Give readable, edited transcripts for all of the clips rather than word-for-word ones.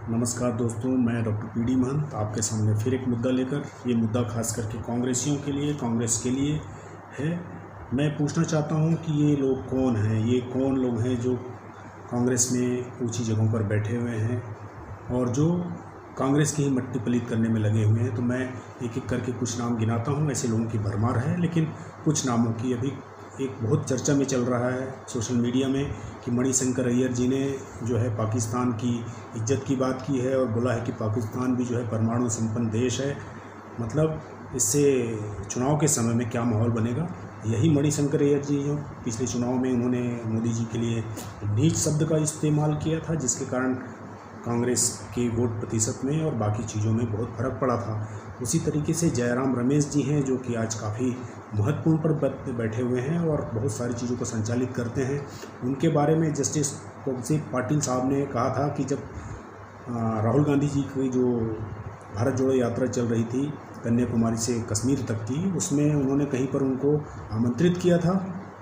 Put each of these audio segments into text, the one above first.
नमस्कार दोस्तों, मैं डॉक्टर पीडी महंत आपके सामने फिर एक मुद्दा लेकर, ये मुद्दा खास करके कांग्रेसियों के लिए, कांग्रेस के लिए है। मैं पूछना चाहता हूं कि ये लोग कौन हैं, ये कौन लोग हैं जो कांग्रेस में ऊंची जगहों पर बैठे हुए हैं और जो कांग्रेस की ही मट्टी पलीत करने में लगे हुए हैं। तो मैं एक एक करके कुछ नाम गिनाता हूं। ऐसे लोगों की भरमार है, लेकिन कुछ नामों की अभी एक बहुत चर्चा में चल रहा है सोशल मीडिया में कि मणिशंकर अय्यर जी ने जो है पाकिस्तान की इज्जत की बात की है और बोला है कि पाकिस्तान भी जो है परमाणु संपन्न देश है। मतलब इससे चुनाव के समय में क्या माहौल बनेगा। यही मणिशंकर अय्यर जी जो पिछले चुनाव में उन्होंने मोदी जी के लिए नीच शब्द का इस्तेमाल किया था, जिसके कारण कांग्रेस के वोट प्रतिशत में और बाकी चीज़ों में बहुत फ़र्क पड़ा था। उसी तरीके से जयराम रमेश जी हैं, जो कि आज काफ़ी महत्वपूर्ण पर बैठे हुए हैं और बहुत सारी चीज़ों को संचालित करते हैं। उनके बारे में जस्टिस कौशिक पाटिल साहब ने कहा था कि जब राहुल गांधी जी की जो भारत जोड़ो यात्रा चल रही थी कन्याकुमारी से कश्मीर तक की, उसमें उन्होंने कहीं पर उनको आमंत्रित किया था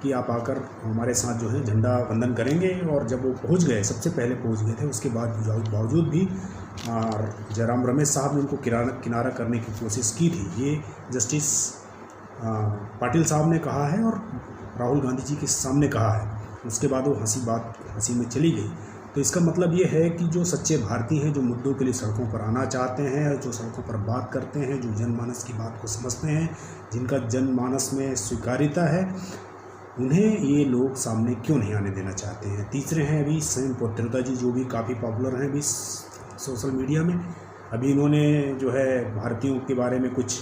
कि आप आकर हमारे साथ जो है झंडा वंदन करेंगे। और जब वो पहुंच गए, सबसे पहले पहुंच गए थे, उसके बावजूद भी जयराम रमेश साहब ने उनको किनारा करने की कोशिश की थी। ये जस्टिस पाटिल साहब ने कहा है और राहुल गांधी जी के सामने कहा है। उसके बाद वो हंसी में चली गई। तो इसका मतलब ये है कि जो सच्चे भारतीय हैं, जो मुद्दों के लिए सड़कों पर आना चाहते हैं, जो सड़कों पर बात करते हैं, जो जनमानस की बात को समझते हैं, जिनका जनमानस में स्वीकार्यता है, उन्हें ये लोग सामने क्यों नहीं आने देना चाहते हैं। तीसरे हैं अभी स्वयं पौत्रता जी, जो भी काफ़ी पॉपुलर हैं अभी सोशल मीडिया में। अभी इन्होंने जो है भारतीयों के बारे में कुछ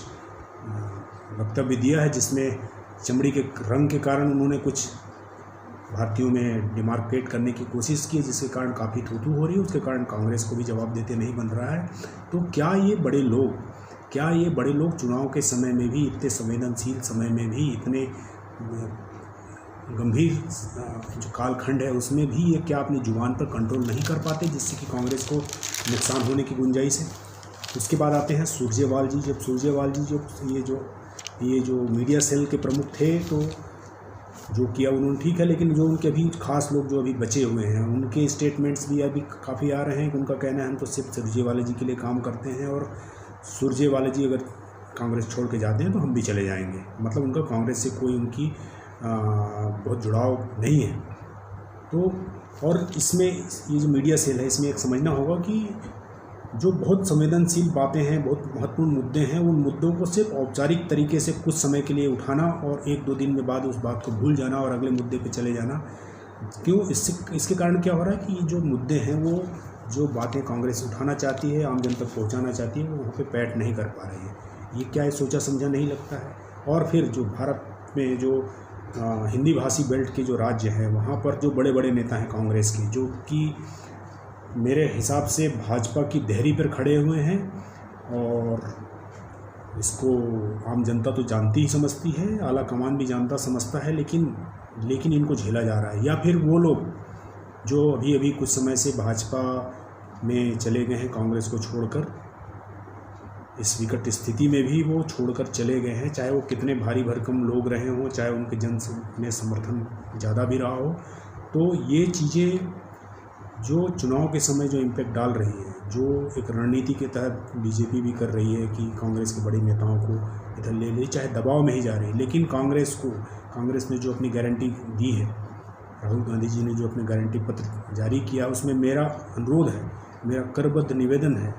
वक्तव्य दिया है, जिसमें चमड़ी के रंग के कारण उन्होंने कुछ भारतीयों में डिमार्केट करने की कोशिश की, जिसके कारण काफ़ी थू-थू हो रही है। उसके कारण कांग्रेस को भी जवाब देते नहीं बन रहा है। तो क्या ये बड़े लोग चुनाव के समय में भी, इतने संवेदनशील समय में भी, इतने गंभीर जो कालखंड है उसमें भी ये क्या अपनी जुबान पर कंट्रोल नहीं कर पाते, जिससे कि कांग्रेस को नुकसान होने की गुंजाइश है। उसके बाद आते हैं सुरजेवाला जी। जब सुरजेवाला जी ये जो मीडिया सेल के प्रमुख थे, तो जो किया उन्होंने ठीक है, लेकिन जो उनके अभी खास लोग जो अभी बचे हुए हैं, उनके स्टेटमेंट्स भी अभी काफ़ी आ रहे हैं कि उनका कहना है हम तो सिर्फ सुरजेवाला जी के लिए काम करते हैं और सुरजेवाला जी अगर कांग्रेस छोड़ के जाते हैं तो हम भी चले जाएंगे। मतलब उनका कांग्रेस से कोई उनकी बहुत जुड़ाव नहीं है। तो और इसमें ये जो मीडिया सेल है, इसमें एक समझना होगा कि जो बहुत संवेदनशील बातें हैं, बहुत महत्वपूर्ण मुद्दे हैं, उन मुद्दों को सिर्फ औपचारिक तरीके से कुछ समय के लिए उठाना और 1-2 दिन में बाद उस बात को भूल जाना और अगले मुद्दे पे चले जाना। क्यों? इसके कारण क्या हो रहा है कि ये जो मुद्दे हैं, वो जो बातें कांग्रेस उठाना चाहती है, आम जन तक पहुँचाना चाहती है, वो वहाँ पर पैठ नहीं कर पा रही है। ये क्या है, सोचा समझा नहीं लगता है। और फिर जो भारत में जो हिंदी भाषी बेल्ट के जो राज्य है, वहाँ पर जो बड़े बड़े नेता हैं कांग्रेस के, जो कि मेरे हिसाब से भाजपा की देहरी पर खड़े हुए हैं और इसको आम जनता तो जानती ही समझती है, आला कमान भी जानता समझता है, लेकिन इनको झेला जा रहा है। या फिर वो लोग जो अभी कुछ समय से भाजपा में चले गए हैं, कांग्रेस को छोड़कर, इस विकट स्थिति में भी वो छोड़कर चले गए हैं, चाहे वो कितने भारी भरकम लोग रहे हों, चाहे उनके जन में समर्थन ज़्यादा भी रहा हो। तो ये चीज़ें जो चुनाव के समय जो इम्पैक्ट डाल रही है, जो एक रणनीति के तहत बीजेपी भी कर रही है कि कांग्रेस के बड़े नेताओं को इधर ले ले, चाहे दबाव में ही जा रही है, लेकिन कांग्रेस ने जो अपनी गारंटी दी है, राहुल गांधी जी ने जो अपने गारंटी पत्र जारी किया, उसमें मेरा अनुरोध है, मेरा करबद्ध निवेदन है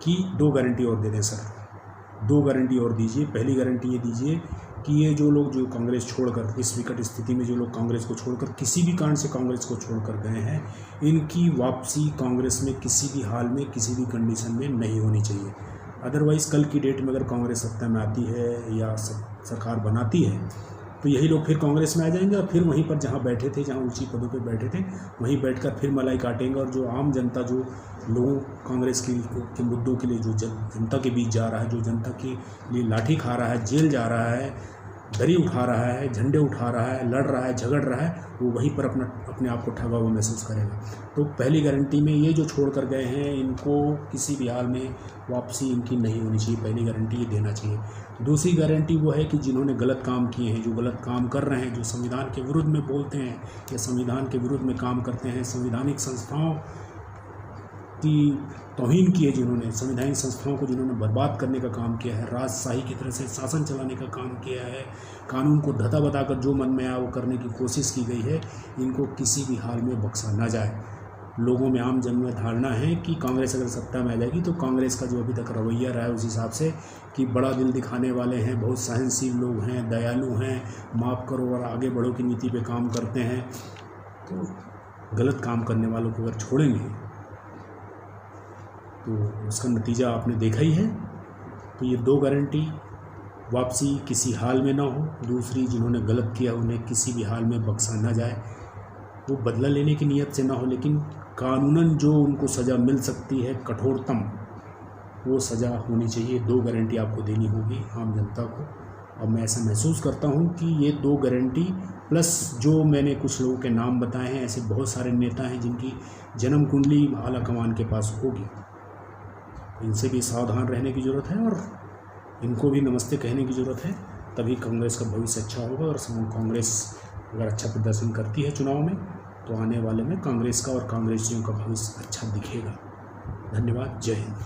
कि 2 गारंटी और दे दें सर। 2 गारंटी और दीजिए। पहली गारंटी ये दीजिए कि ये जो लोग जो कांग्रेस छोड़कर, इस विकट स्थिति में जो लोग कांग्रेस को छोड़कर, किसी भी कारण से कांग्रेस को छोड़कर गए हैं, इनकी वापसी कांग्रेस में किसी भी हाल में, किसी भी कंडीशन में नहीं होनी चाहिए। अदरवाइज़ कल की डेट में अगर कांग्रेस सत्ता में आती है या सरकार बनाती है, तो यही लोग फिर कांग्रेस में आ जाएंगे और फिर वहीं पर जहाँ बैठे थे, जहाँ ऊंची पदों पे बैठे थे, वहीं बैठकर फिर मलाई काटेंगे। और जो आम जनता, जो लोगों कांग्रेस के मुद्दों के लिए जो जनता के बीच जा रहा है, जो जनता के लिए लाठी खा रहा है, जेल जा रहा है, दरी उठा रहा है, झंडे उठा रहा है, लड़ रहा है, झगड़ रहा है, वो वहीं पर अपने आप को ठगा हुआ महसूस करेगा। तो पहली गारंटी में ये जो छोड़ कर गए हैं, इनको किसी भी हाल में वापसी इनकी नहीं होनी चाहिए। पहली गारंटी ये देना चाहिए। दूसरी गारंटी वो है कि जिन्होंने गलत काम किए हैं, जो गलत काम कर रहे हैं, जो संविधान के विरुद्ध में बोलते हैं या संविधान के विरुद्ध में काम करते हैं, संवैधानिक संस्थाओं की तौहीन की है, जिन्होंने संवैधानिक संस्थाओं को जिन्होंने बर्बाद करने का काम किया है, राजशाही की तरह से शासन चलाने का काम किया है, कानून को धता बताकर जो मन में आया वो करने की कोशिश की गई है, इनको किसी भी हाल में बख्शा ना जाए। लोगों में आम जन में धारणा है कि कांग्रेस अगर सत्ता में आ जाएगी तो कांग्रेस का जो अभी तक रवैया रहा है उस हिसाब से कि बड़ा दिल दिखाने वाले हैं, बहुत सहनशील लोग हैं, दयालु हैं, माफ़ करो और आगे बढ़ो की नीति पे काम करते हैं, तो गलत काम करने वालों को अगर छोड़ेंगे तो उसका नतीजा आपने देखा ही है। तो ये 2 गारंटी, वापसी किसी हाल में ना हो, दूसरी जिन्होंने गलत किया उन्हें किसी भी हाल में बख्शा ना जाए, वो बदला लेने की नीयत से ना हो, लेकिन कानूनन जो उनको सज़ा मिल सकती है कठोरतम वो सज़ा होनी चाहिए। 2 गारंटी आपको देनी होगी आम जनता को। अब मैं ऐसा महसूस करता हूँ कि ये 2 गारंटी प्लस जो मैंने कुछ लोगों के नाम बताए हैं, ऐसे बहुत सारे नेता हैं जिनकी जन्म कुंडली आला कमान के पास होगी, इनसे भी सावधान रहने की ज़रूरत है और इनको भी नमस्ते कहने की ज़रूरत है। तभी कांग्रेस का भविष्य अच्छा होगा। और कांग्रेस अगर अच्छा प्रदर्शन करती है चुनाव में तो आने वाले में कांग्रेस का और कांग्रेसियों का भविष्य अच्छा दिखेगा। धन्यवाद। जय हिंद।